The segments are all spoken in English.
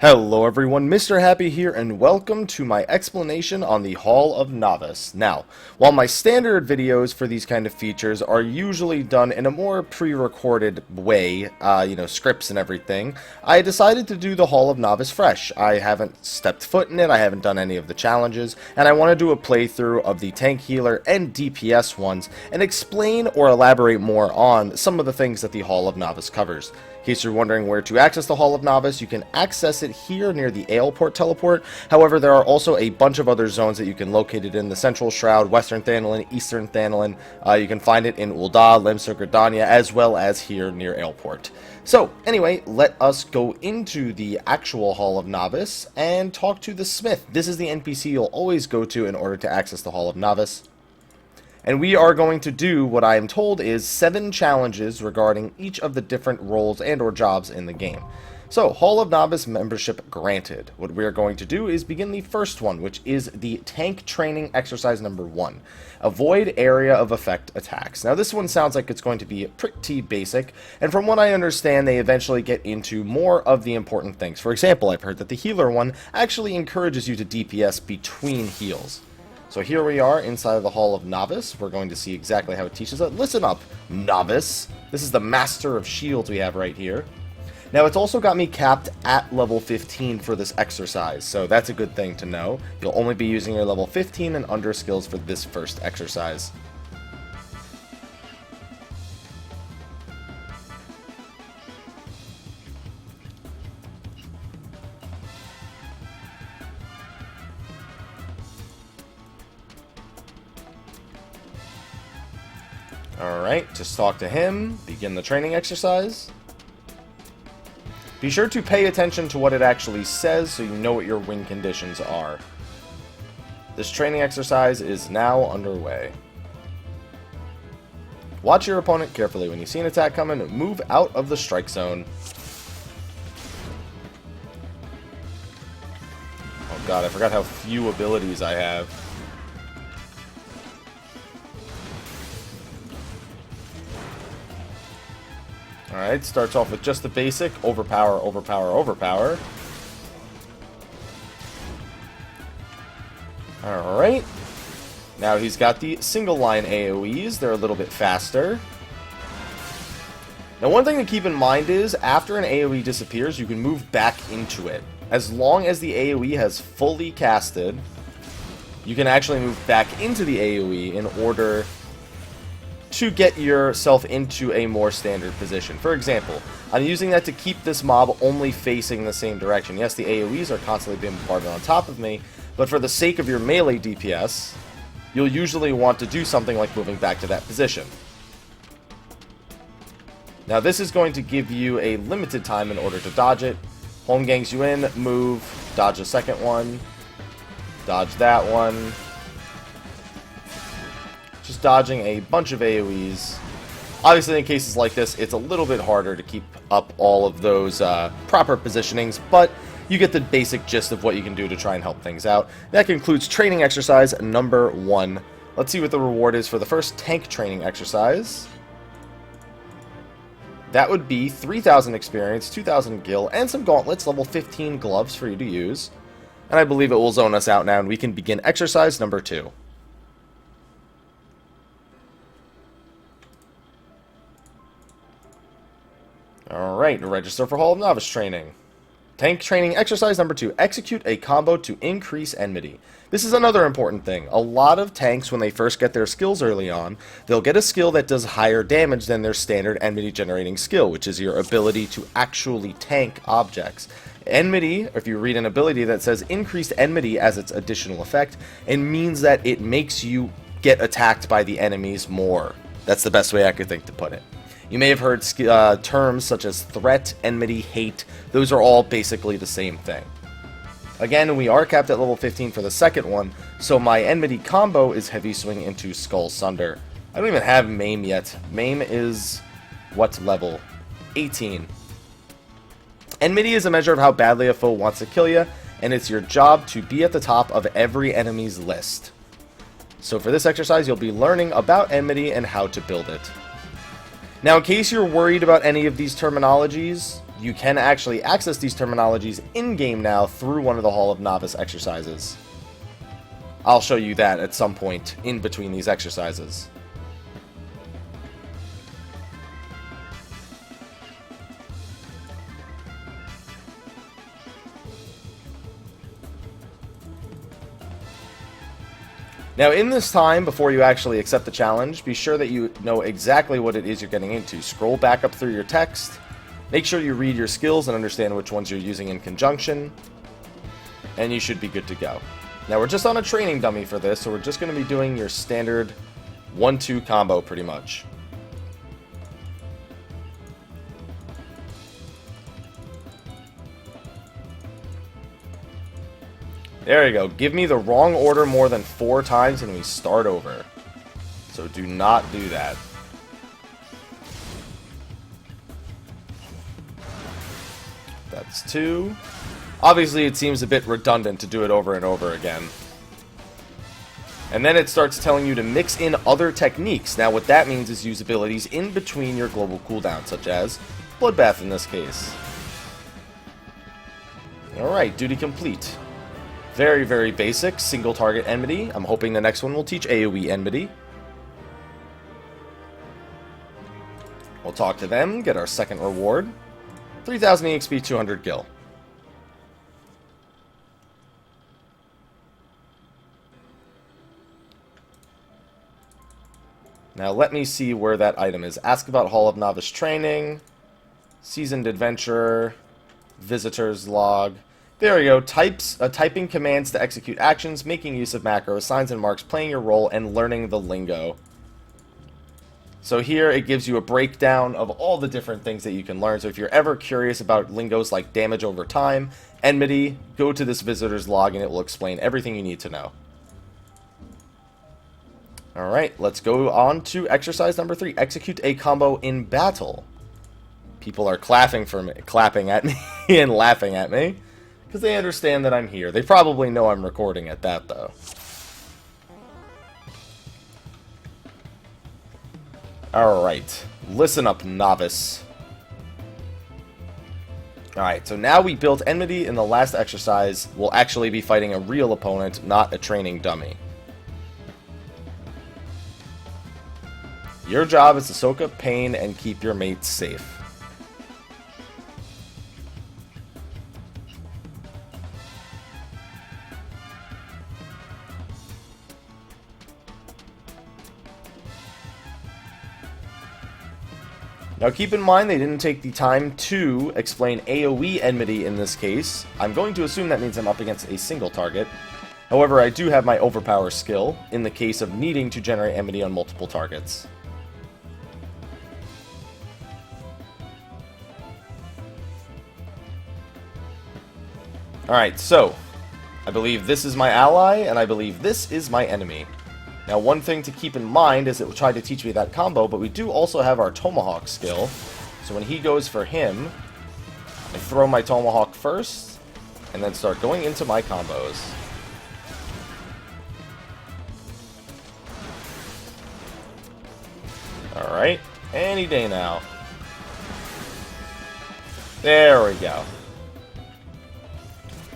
Hello everyone, Mr. Happy here, and welcome to my explanation on the Hall of Novice. Now, while my standard videos for these kind of features are usually done in a more pre-recorded way, scripts and everything, I decided to do the Hall of Novice fresh. I haven't stepped foot in it, I haven't done any of the challenges, and I want to do a playthrough of the tank healer and DPS ones, and explain or elaborate more on some of the things that the Hall of Novice covers. In case you're wondering where to access the Hall of Novice, you can access it here near the Aleport teleport. However, there are also a bunch of other zones that you can locate it in: the Central Shroud, Western Thanalin, Eastern Thanalin. You can find it in Ul'dah, Limsa, Gridania, as well as here near Aleport. So, anyway, let us go into the actual Hall of Novice and talk to the Smith. This is the NPC you'll always go to in order to access the Hall of Novice. And we are going to do what I am told is 7 challenges regarding each of the different roles and or jobs in the game. So, Hall of Novice membership granted. What we are going to do is begin the first one, which is the tank training exercise number 1. Avoid area of effect attacks. Now this one sounds like it's going to be pretty basic, and from what I understand they eventually get into more of the important things. For example, I've heard that the healer one actually encourages you to DPS between heals. So here we are inside of the Hall of Novice. We're going to see exactly how it teaches us. Listen up, Novice. This is the Master of Shields we have right here. Now, it's also got me capped at level 15 for this exercise, so that's a good thing to know. You'll only be using your level 15 and under skills for this first exercise. Alright, just talk to him, begin the training exercise. Be sure to pay attention to what it actually says so you know what your win conditions are. This training exercise is now underway. Watch your opponent carefully. When you see an attack coming, move out of the strike zone. Oh god, I forgot how few abilities I have. Alright, starts off with just the basic overpower, overpower, overpower. Alright. Now he's got the single line AoEs. They're a little bit faster. Now one thing to keep in mind is, after an AoE disappears, you can move back into it. As long as the AoE has fully casted, you can actually move back into the AoE in order to get yourself into a more standard position. For example, I'm using that to keep this mob only facing the same direction. Yes, the AoEs are constantly being bombarded on top of me, but for the sake of your melee DPS, you'll usually want to do something like moving back to that position. Now this is going to give you a limited time in order to dodge it. Home gangs you in, move, dodge the second one, dodge that one. Just dodging a bunch of AoEs. Obviously, in cases like this, it's a little bit harder to keep up all of those proper positionings, but you get the basic gist of what you can do to try and help things out. That concludes training exercise number 1. Let's see what the reward is for the first tank training exercise. That would be 3,000 experience, 2,000 gil, and some gauntlets, level 15 gloves for you to use. And I believe it will zone us out now, and we can begin exercise number 2. Alright, register for Hall of Novice training. Tank training exercise number 2. Execute a combo to increase enmity. This is another important thing. A lot of tanks, when they first get their skills early on, they'll get a skill that does higher damage than their standard enmity generating skill, which is your ability to actually tank objects. Enmity, if you read an ability that says increased enmity as its additional effect, it means that it makes you get attacked by the enemies more. That's the best way I could think to put it. You may have heard terms such as threat, enmity, hate. Those are all basically the same thing. Again, we are capped at level 15 for the second one, so my enmity combo is heavy swing into Skull Sunder. I don't even have Maim yet. Maim is what level? 18. Enmity is a measure of how badly a foe wants to kill you, and it's your job to be at the top of every enemy's list. So for this exercise, you'll be learning about enmity and how to build it. Now, in case you're worried about any of these terminologies, you can actually access these terminologies in-game now through one of the Hall of Novice exercises. I'll show you that at some point in between these exercises. Now, in this time, before you actually accept the challenge, be sure that you know exactly what it is you're getting into. Scroll back up through your text. Make sure you read your skills and understand which ones you're using in conjunction. And you should be good to go. Now, we're just on a training dummy for this, so we're just going to be doing your standard 1-2 combo, pretty much. There you go. Give me the wrong order more than 4 times and we start over. So do not do that. That's 2. Obviously, it seems a bit redundant to do it over and over again. And then it starts telling you to mix in other techniques. Now, what that means is use abilities in between your global cooldowns, such as Bloodbath in this case. Alright, duty complete. Very, very basic, single target enmity. I'm hoping the next one will teach AoE enmity. We'll talk to them, get our second reward. 3000 EXP, 200 gil. Now let me see where that item is. Ask about Hall of Novice training. Seasoned Adventurer. Visitor's Log. There we go. Typing commands to execute actions, making use of macros, signs and marks, playing your role, and learning the lingo. So here it gives you a breakdown of all the different things that you can learn. So if you're ever curious about lingos like damage over time, enmity, go to this visitor's log and it will explain everything you need to know. Alright, let's go on to exercise number 3. Execute a combo in battle. People are clapping at me and laughing at me. Because they understand that I'm here. They probably know I'm recording at that, though. Alright. Listen up, novice. Alright, so now we built enmity in the last exercise. We'll actually be fighting a real opponent, not a training dummy. Your job is to soak up pain and keep your mates safe. Now keep in mind they didn't take the time to explain AoE enmity in this case. I'm going to assume that means I'm up against a single target. However, I do have my overpower skill in the case of needing to generate enmity on multiple targets. Alright, so I believe this is my ally, and I believe this is my enemy. Now, one thing to keep in mind is it will try to teach me that combo, but we do also have our Tomahawk skill. So when he goes for him, I throw my Tomahawk first, and then start going into my combos. Alright, any day now. There we go.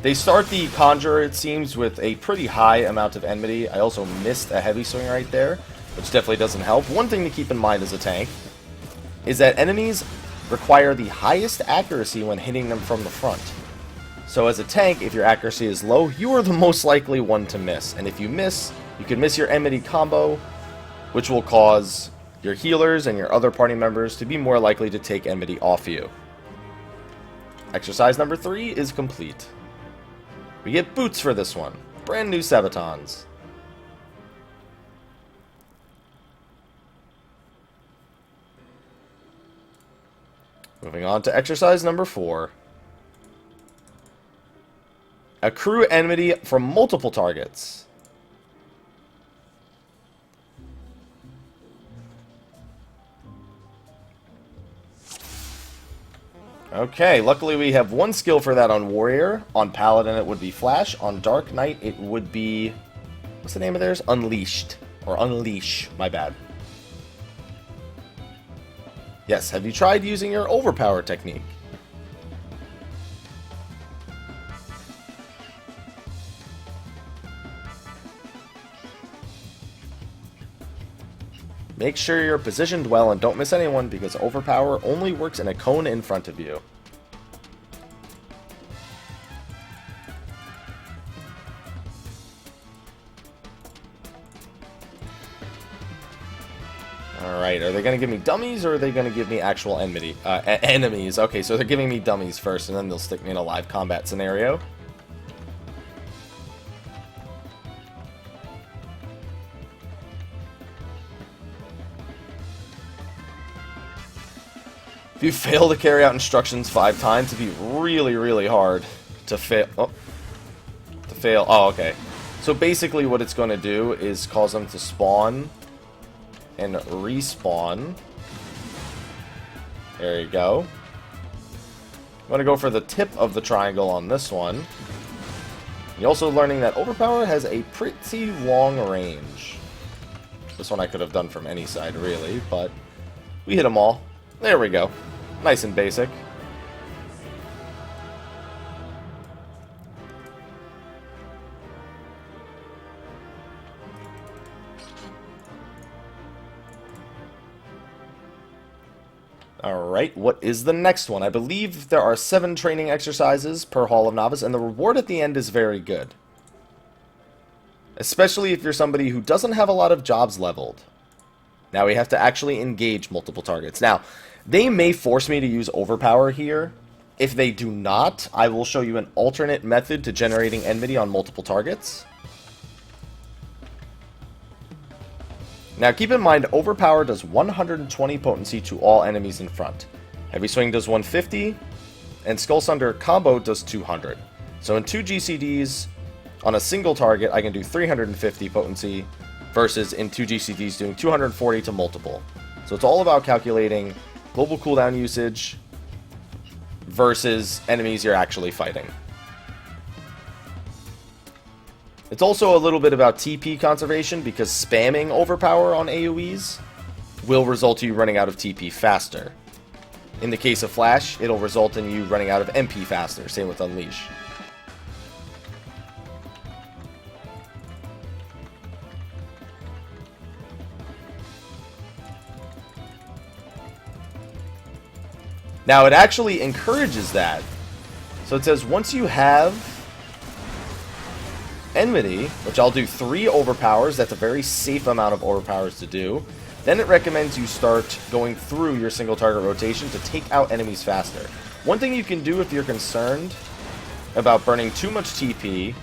They start the Conjurer, it seems, with a pretty high amount of enmity. I also missed a heavy swing right there, which definitely doesn't help. One thing to keep in mind as a tank is that enemies require the highest accuracy when hitting them from the front. So as a tank, if your accuracy is low, you are the most likely one to miss. And if you miss, you can miss your enmity combo, which will cause your healers and your other party members to be more likely to take enmity off you. Exercise number 3 is complete. We get boots for this one. Brand new Sabatons. Moving on to exercise number 4. Accrue enmity from multiple targets. Okay, luckily we have one skill for that on Warrior. On Paladin it would be Flash. On Dark Knight it would be... what's the name of theirs? Unleashed. Or Unleash, my bad. Yes, have you tried using your Overpower technique? Make sure you're positioned well and don't miss anyone, because overpower only works in a cone in front of you. Alright, are they going to give me dummies, or are they going to give me actual enemies? Okay, so they're giving me dummies first, and then they'll stick me in a live combat scenario. If you fail to carry out instructions 5 times, it'd be really, really hard to fail. Oh, okay. So basically what it's going to do is cause them to spawn and respawn. There you go. I'm going to go for the tip of the triangle on this one. You're also learning that overpower has a pretty long range. This one I could have done from any side, really, but we hit them all. There we go. Nice and basic. Alright, what is the next one? I believe there are 7 training exercises per Hall of Novice, and the reward at the end is very good. Especially if you're somebody who doesn't have a lot of jobs leveled. Now we have to actually engage multiple targets. Now, they may force me to use overpower here. If they do not, I will show you an alternate method to generating enmity on multiple targets. Now keep in mind, overpower does 120 potency to all enemies in front. Heavy swing does 150, and Skull Sunder combo does 200. So in 2 GCDs on a single target, I can do 350 potency, versus in 2 GCDs doing 240 to multiple. So it's all about calculating global cooldown usage versus enemies you're actually fighting. It's also a little bit about TP conservation, because spamming overpower on AoEs will result in you running out of TP faster. In the case of Flash, it'll result in you running out of MP faster, same with Unleash. Now it actually encourages that. So it says once you have enmity, which I'll do 3 overpowers, that's a very safe amount of overpowers to do, then it recommends you start going through your single target rotation to take out enemies faster. One thing you can do if you're concerned about burning too much TP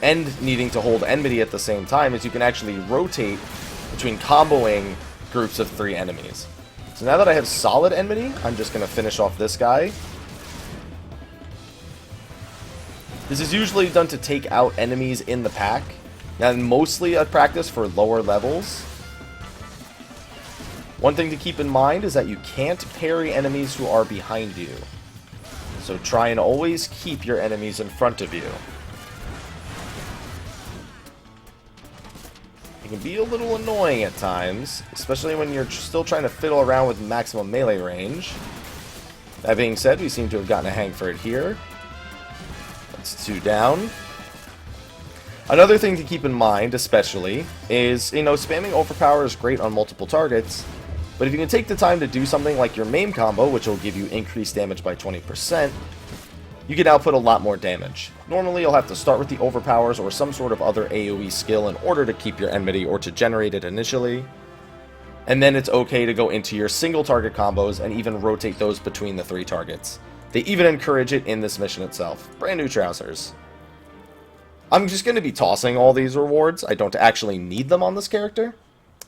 and needing to hold enmity at the same time is you can actually rotate between comboing groups of 3 enemies. So now that I have solid enmity, I'm just going to finish off this guy. This is usually done to take out enemies in the pack. Now, mostly a practice for lower levels. One thing to keep in mind is that you can't parry enemies who are behind you. So try and always keep your enemies in front of you. It can be a little annoying at times, especially when you're still trying to fiddle around with maximum melee range. That being said, we seem to have gotten a hang for it here. That's 2 down. Another thing to keep in mind, especially, is, spamming overpower is great on multiple targets, but if you can take the time to do something like your main combo, which will give you increased damage by 20%, you can output a lot more damage. Normally, you'll have to start with the overpowers or some sort of other AoE skill in order to keep your enmity or to generate it initially, and then it's okay to go into your single target combos and even rotate those between the 3 targets. They even encourage it in this mission itself. Brand new trousers. I'm just going to be tossing all these rewards. I don't actually need them on this character.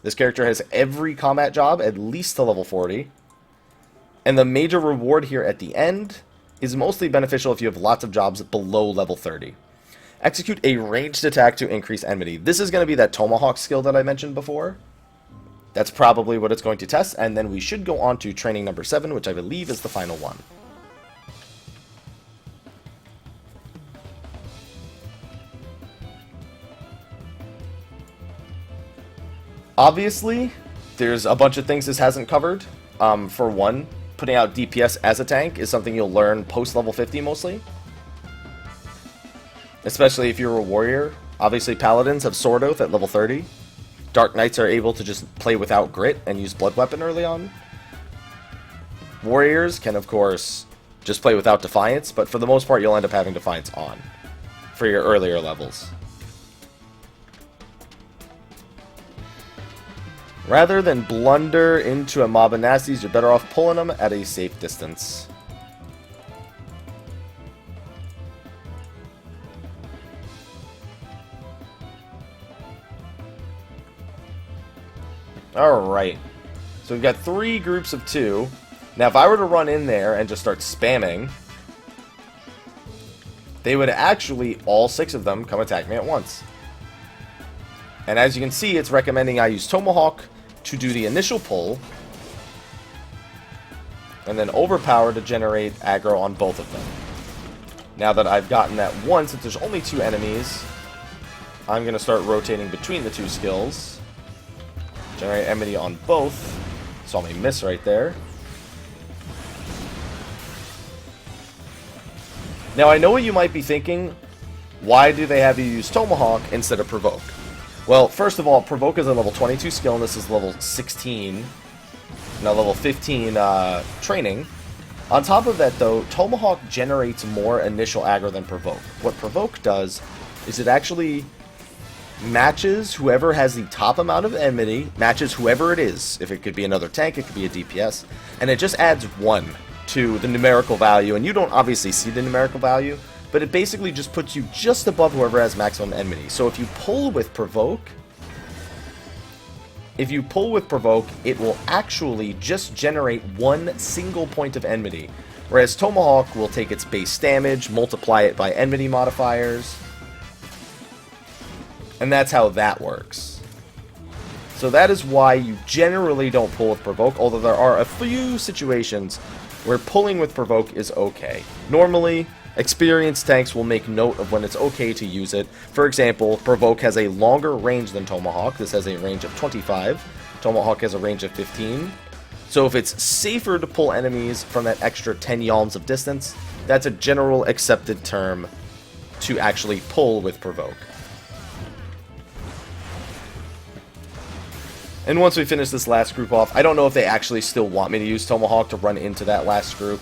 This character has every combat job at least to level 40. And the major reward here at the end is mostly beneficial if you have lots of jobs below level 30. Execute a ranged attack to increase enmity. This is going to be that Tomahawk skill that I mentioned before. That's probably what it's going to test, and then we should go on to training number 7, which I believe is the final one. Obviously, there's a bunch of things this hasn't covered. For one, putting out DPS as a tank is something you'll learn post level 50 mostly. Especially if you're a warrior. Obviously, Paladins have Sword Oath at level 30. Dark Knights are able to just play without Grit and use Blood Weapon early on. Warriors can, of course, just play without Defiance, but for the most part, you'll end up having Defiance on for your earlier levels. Rather than blunder into a mob of nasties, you're better off pulling them at a safe distance. Alright, so we've got 3 groups of 2. Now if I were to run in there and just start spamming, they would actually, all 6 of them, come attack me at once. And as you can see, it's recommending I use Tomahawk to do the initial pull, and then Overpower to generate aggro on both of them. Now that I've gotten that once, if there's only 2 enemies, I'm going to start rotating between the 2 skills. Generate enmity on both. Saw me miss right there. Now I know what you might be thinking. Why do they have you use Tomahawk instead of Provoke? Well, first of all, Provoke is a level 22 skill, and this is level 16. Now level 15 training. On top of that, though, Tomahawk generates more initial aggro than Provoke. What Provoke does is it actually matches whoever has the top amount of enmity, matches whoever it is. If it could be another tank, it could be a DPS, and it just adds 1 to the numerical value, and you don't obviously see the numerical value, but it basically just puts you just above whoever has maximum enmity. So if you pull with Provoke, it will actually just generate 1 single point of enmity, whereas Tomahawk will take its base damage, multiply it by enmity modifiers, and that's how that works. So that is why you generally don't pull with Provoke, although there are a few situations where pulling with Provoke is okay. Normally, experienced tanks will make note of when it's okay to use it. For example, Provoke has a longer range than Tomahawk. This has a range of 25. Tomahawk has a range of 15. So if it's safer to pull enemies from that extra 10 yalms of distance, that's a general accepted term to actually pull with Provoke. And once we finish this last group off, I don't know if they actually still want me to use Tomahawk to run into that last group.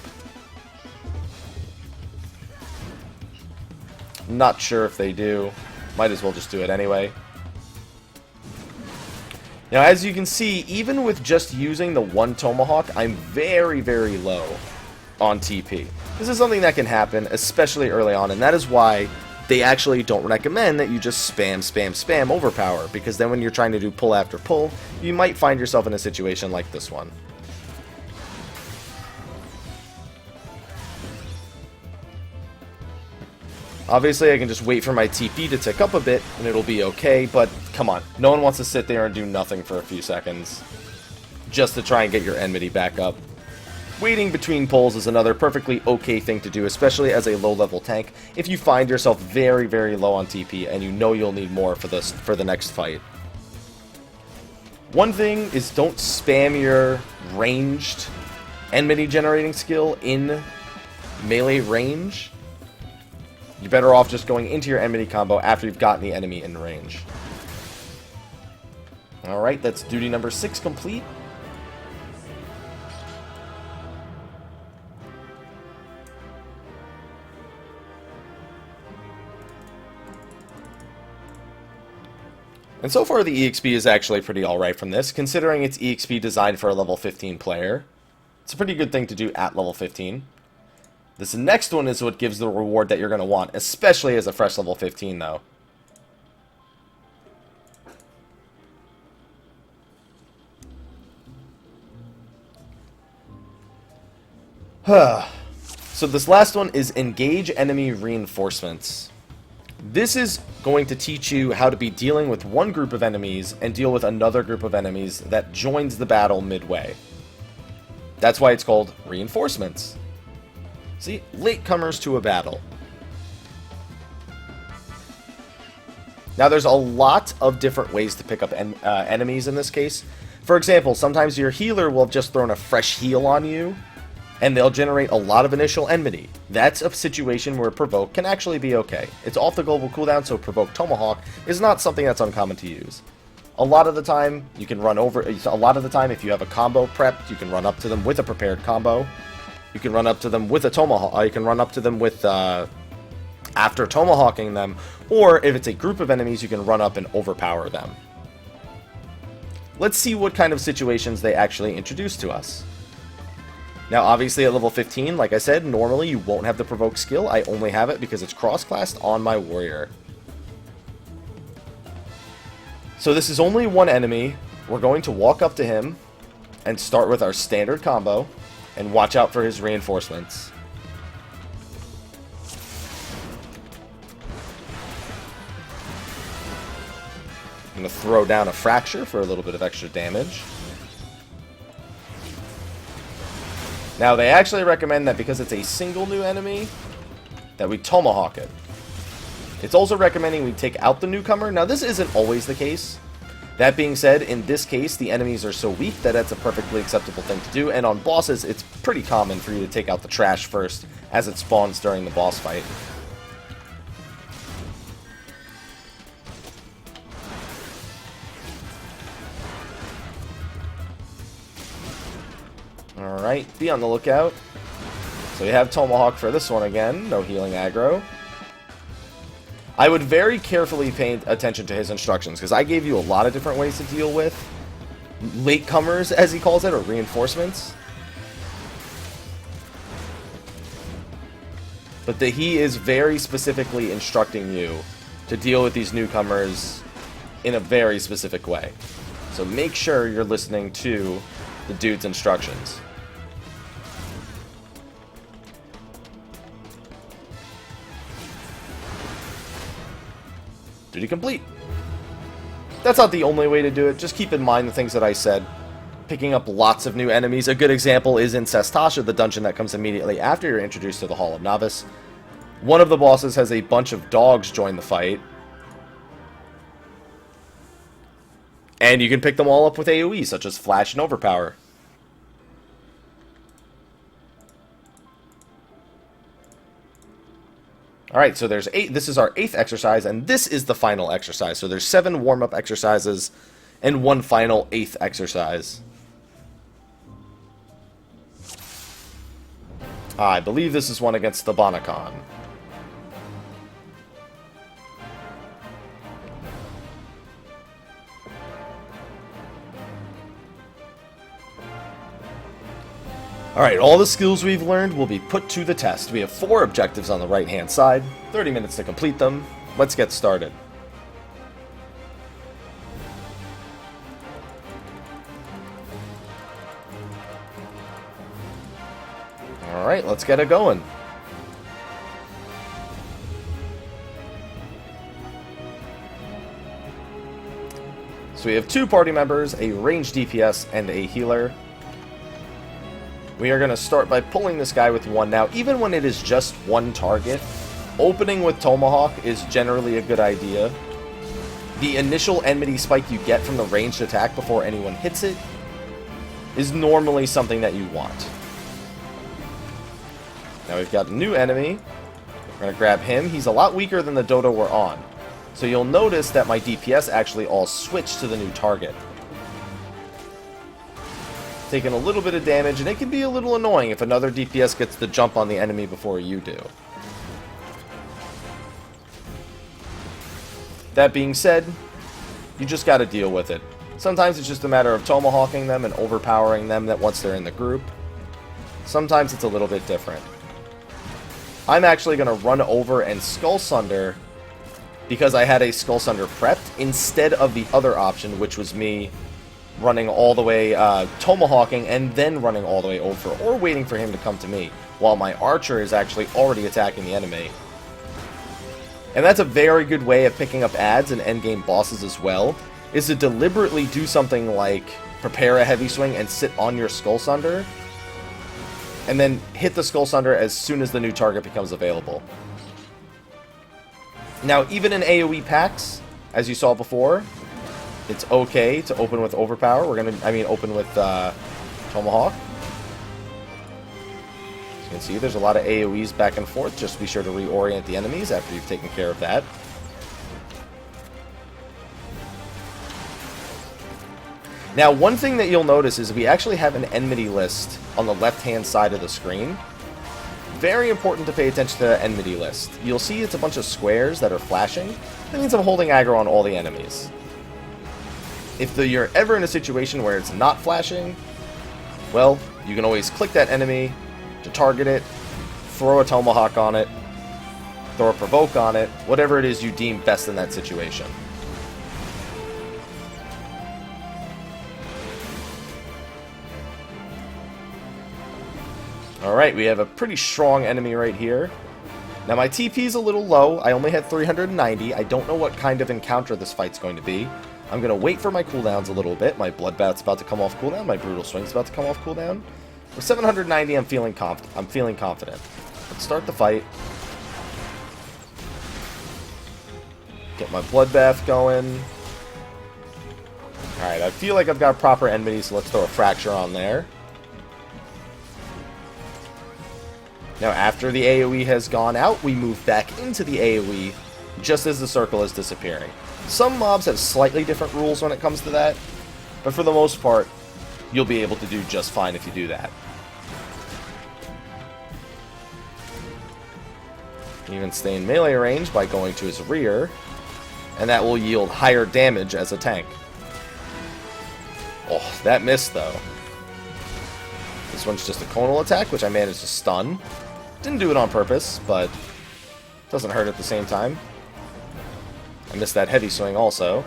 Not sure if they do. Might as well just do it anyway. Now, as you can see, even with just using the 1 Tomahawk, I'm very, very low on TP. This is something that can happen, especially early on, and that is why they actually don't recommend that you just spam Overpower, because then when you're trying to do pull after pull, you might find yourself in a situation like this one. Obviously, I can just wait for my TP to tick up a bit, and it'll be okay, but come on. No one wants to sit there and do nothing for a few seconds just to try and get your enmity back up. Waiting between pulls is another perfectly okay thing to do, especially as a low-level tank, if you find yourself very, very low on TP and you know you'll need more for the next fight. One thing is, don't spam your ranged enmity generating skill in melee range. You're better off just going into your enmity combo after you've gotten the enemy in range. Alright, that's duty number 6 complete. And so far the EXP is actually pretty alright from this, considering it's EXP designed for a level 15 player. It's a pretty good thing to do at level 15. This next one is what gives the reward that you're going to want, especially as a fresh level 15 though. So this last one is engage enemy reinforcements. This is going to teach you how to be dealing with one group of enemies and deal with another group of enemies that joins the battle midway. That's why it's called reinforcements. See, latecomers to a battle. Now there's a lot of different ways to pick up enemies in this case. For example, sometimes your healer will have just thrown a fresh heal on you, and they'll generate a lot of initial enmity. That's a situation where Provoke can actually be okay. It's off the global cooldown, so Provoke Tomahawk is not something that's uncommon to use. A lot of the time, you can run over... A lot of the time, if you have a combo prepped, you can run up to them with a prepared combo. You can run up to them with a Tomahawk. You can run up to them with... after Tomahawking them, or if it's a group of enemies, you can run up and overpower them. Let's see what kind of situations they actually introduce to us. Now, obviously, at level 15, like I said, normally you won't have the Provoke skill. I only have it because it's cross-classed on my warrior. So this is only one enemy. We're going to walk up to him and start with our standard combo and watch out for his reinforcements. I'm going to throw down a Fracture for a little bit of extra damage. Now, they actually recommend that because it's a single new enemy, that we Tomahawk it. It's also recommending we take out the newcomer. Now, this isn't always the case. That being said, in this case, the enemies are so weak that that's a perfectly acceptable thing to do, and on bosses, it's pretty common for you to take out the trash first as it spawns during the boss fight. Alright, be on the lookout. So we have Tomahawk for this one again, no healing aggro. I would very carefully pay attention to his instructions, because I gave you a lot of different ways to deal with latecomers, as he calls it, or reinforcements. But he is very specifically instructing you to deal with these newcomers in a very specific way. So make sure you're listening to the dude's instructions. Duty complete. That's not the only way to do it. Just keep in mind the things that I said. Picking up lots of new enemies. A good example is in Sestasha, the dungeon that comes immediately after you're introduced to the Hall of Novice. One of the bosses has a bunch of dogs join the fight. And you can pick them all up with AoE, such as Flash and Overpower. Alright, so there's 8. This is our 8th exercise, and this is the final exercise. So there's 7 warm-up exercises and 1 final 8th exercise. I believe this is one against the Bonacon. Alright, all the skills we've learned will be put to the test. We have 4 objectives on the right-hand side, 30 minutes to complete them. Let's get started. Alright, let's get it going. So we have 2 party members, a ranged DPS, and a healer. We are going to start by pulling this guy with 1. Now, even when it is just 1 target, opening with Tomahawk is generally a good idea. The initial enmity spike you get from the ranged attack before anyone hits it is normally something that you want. Now we've got a new enemy. We're going to grab him. He's a lot weaker than the dodo we're on. So you'll notice that my DPS actually all switched to the new target. Taking a little bit of damage, and it can be a little annoying if another DPS gets the jump on the enemy before you do. That being said, you just gotta deal with it. Sometimes it's just a matter of tomahawking them and overpowering them that once they're in the group. Sometimes it's a little bit different. I'm actually gonna run over and Skull Sunder because I had a Skull Sunder prepped instead of the other option, which was me running all the way, tomahawking, and then running all the way over, or waiting for him to come to me, while my archer is actually already attacking the enemy. And that's a very good way of picking up adds and endgame bosses as well, is to deliberately do something like prepare a heavy swing and sit on your Skull Sunder, and then hit the Skull Sunder as soon as the new target becomes available. Now, even in AoE packs, as you saw before, it's okay to open with Overpower. Open with Tomahawk. You can see there's a lot of AoEs back and forth. Just be sure to reorient the enemies after you've taken care of that. Now, one thing that you'll notice is we actually have an enmity list on the left-hand side of the screen. Very important to pay attention to the enmity list. You'll see it's a bunch of squares that are flashing. That means I'm holding aggro on all the enemies. If you're ever in a situation where it's not flashing, well, you can always click that enemy to target it, throw a tomahawk on it, throw a provoke on it, whatever it is you deem best in that situation. Alright, we have a pretty strong enemy right here. Now my TP is a little low. I only had 390. I don't know what kind of encounter this fight's going to be. I'm going to wait for my cooldowns a little bit. My Bloodbath's about to come off cooldown. My Brutal Swing's about to come off cooldown. With 790, I'm feeling confident. Let's start the fight. Get my Bloodbath going. Alright, I feel like I've got proper enmity, so let's throw a Fracture on there. Now, after the AoE has gone out, we move back into the AoE just as the circle is disappearing. Some mobs have slightly different rules when it comes to that, but for the most part, you'll be able to do just fine if you do that. You can even stay in melee range by going to his rear, and that will yield higher damage as a tank. Oh, that missed, though. This one's just a conal attack, which I managed to stun. Didn't do it on purpose, but doesn't hurt at the same time. I missed that heavy swing also.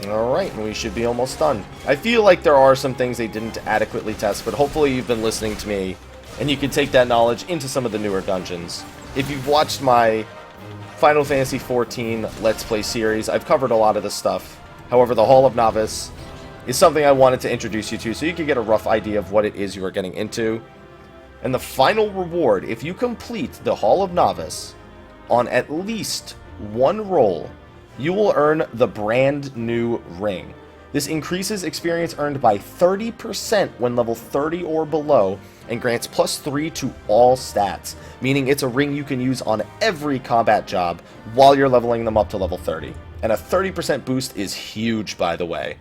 Alright, and we should be almost done. I feel like there are some things they didn't adequately test, but hopefully you've been listening to me, and you can take that knowledge into some of the newer dungeons. If you've watched my Final Fantasy XIV Let's Play series, I've covered a lot of this stuff. However, the Hall of Novice is something I wanted to introduce you to so you can get a rough idea of what it is you are getting into. And the final reward, if you complete the Hall of Novice on at least one roll, you will earn the brand new ring. This increases experience earned by 30% when level 30 or below and grants +3 to all stats, meaning it's a ring you can use on every combat job while you're leveling them up to level 30. And a 30% boost is huge, by the way.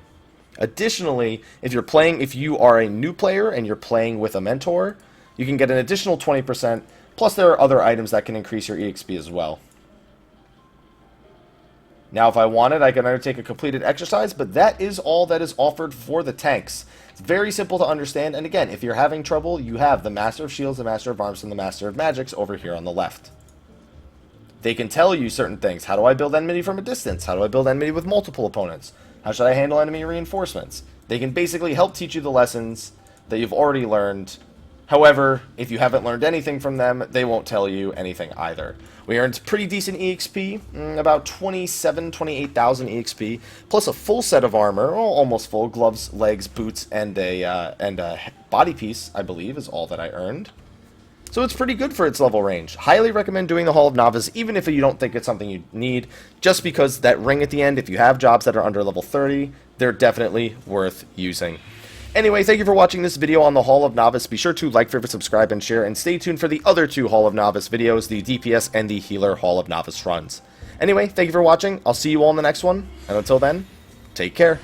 Additionally, if you are a new player and you're playing with a mentor, you can get an additional 20%, plus there are other items that can increase your EXP as well. Now, if I wanted, I can undertake a completed exercise, but that is all that is offered for the tanks. It's very simple to understand, and again, if you're having trouble, you have the Master of Shields, the Master of Arms, and the Master of Magics over here on the left. They can tell you certain things. How do I build enmity from a distance? How do I build enmity with multiple opponents? How should I handle enemy reinforcements? They can basically help teach you the lessons that you've already learned. However, if you haven't learned anything from them, they won't tell you anything either. We earned pretty decent EXP, about 28,000 EXP, plus a full set of armor, almost full, gloves, legs, boots, and a body piece, I believe, is all that I earned. So it's pretty good for its level range. Highly recommend doing the Hall of Novice, even if you don't think it's something you need, just because that ring at the end, if you have jobs that are under level 30, they're definitely worth using. Anyway, thank you for watching this video on the Hall of Novice. Be sure to like, favorite, subscribe, and share, and stay tuned for the other two Hall of Novice videos, the DPS and the Healer Hall of Novice runs. Anyway, thank you for watching. I'll see you all in the next one, and until then, take care.